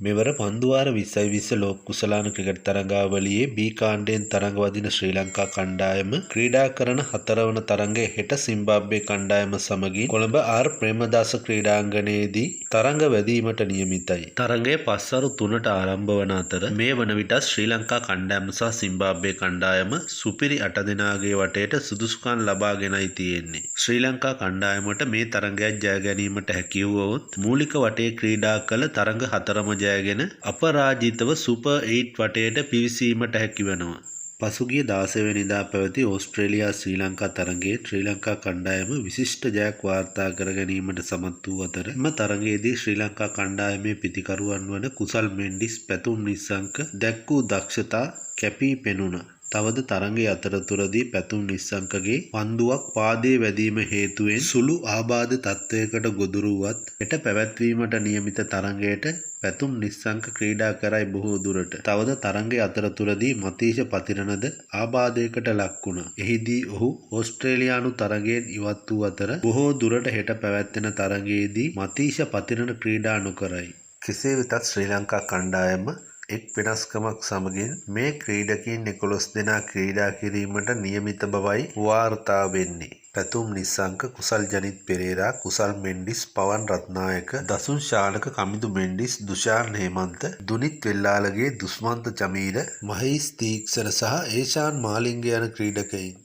මෙවර පන්දුවාර 2020 ලෝක කුසලාන cricket තරගාවලියේ B කාණ්ඩයෙන් තරඟ වදින ශ්‍රී ලංකා කණ්ඩායම ක්‍රීඩා කරන 4 වන තරඟය හෙට සිම්බාබ්වේ කණ්ඩායම සමගින් කොළඹ ආර් ප්‍රේමදාස ක්‍රීඩාංගණයේදී තරඟ වැදීමට නියමිතයි. තරඟය පස්වරු 3ට ආරම්භ වන අතර මේ වන විට ශ්‍රී ලංකා කණ්ඩායම සහ සිම්බාබ්වේ කණ්ඩායම සුපිරි 8 දෙනාගේ වටේට සුදුසුකම් ලබාගෙනයි තියෙන්නේ. ශ්‍රී ලංකා කණ්ඩායමට මේ තරඟයක් ජය ගැනීමට හැකි වුවහොත් මූලික වටේ ක්‍රීඩා කළ තරඟ 4ම ජයගෙන අපරාජිතව සුපර් 8 වටේට පිවිසීමට හැකි වෙනවා. පසුගිය 16 වෙනිදා පැවති ඕස්ට්‍රේලියා ශ්‍රී ලංකා තරඟයේ ශ්‍රී ලංකා කණ්ඩායම විශිෂ්ට ජයක් වාර්තා කර ගැනීමට සමත් වූ අතර එම තරඟයේදී ශ්‍රී ලංකා කණ්ඩායමේ පිතිකරුවන් වන කුසල් මෙන්ඩිස් පැතුම් නිස්සංක දැක් වූ දක්ෂතා කැපී පෙනුණා. තවද තරඟයේ අතරතුරදී පැතුම් නිස්සංකගේ පන්දුවක් පාදයේ වැදීම හේතුවෙන් සුළු ආබාධ තත්ත්වයකට ගොදුරු වුවත් හෙට පැවැත්වීමට නියමිත තරඟයට පැතුම් නිස්සංක ක්‍රීඩා කරයි බොහෝ දුරට. තවද තරඟයේ අතරතුරදී මතීෂ පතිරණද ආබාධයකට ලක් වුණා. එහිදී ඔහු ඕස්ට්‍රේලියානු තරඟයෙන් ඉවත් වූ අතර බොහෝ දුරට හෙට පැවැත්වෙන තරඟයේදී මතීෂ පතිරණ ක්‍රීඩා නොකරයි. කෙසේ වෙතත් ශ්‍රී ලංකා කණ්ඩායම එක් වෙනස්කමක් සමගින් මේ ක්‍රීඩකයින් 11 දෙනා ක්‍රීඩා කිරීමට නියමිත බවයි වාර්තා වෙන්නේ. පැතුම් නිස්සංක, කුසල් ජනිත් පෙරේරා, කුසල් මෙන්ඩිස්, පවන් රත්නායක, දසුන් ශානක, කමිදු මෙන්ඩිස්, දුෂාන් හේමන්ත, දුනිත් වෙල්ලාලගේ, දුස්මන්ත චමීර, මහේෂ් තීක්ෂණ සහ ඒෂාන් මාලිංග යන ක්‍රීඩකයින්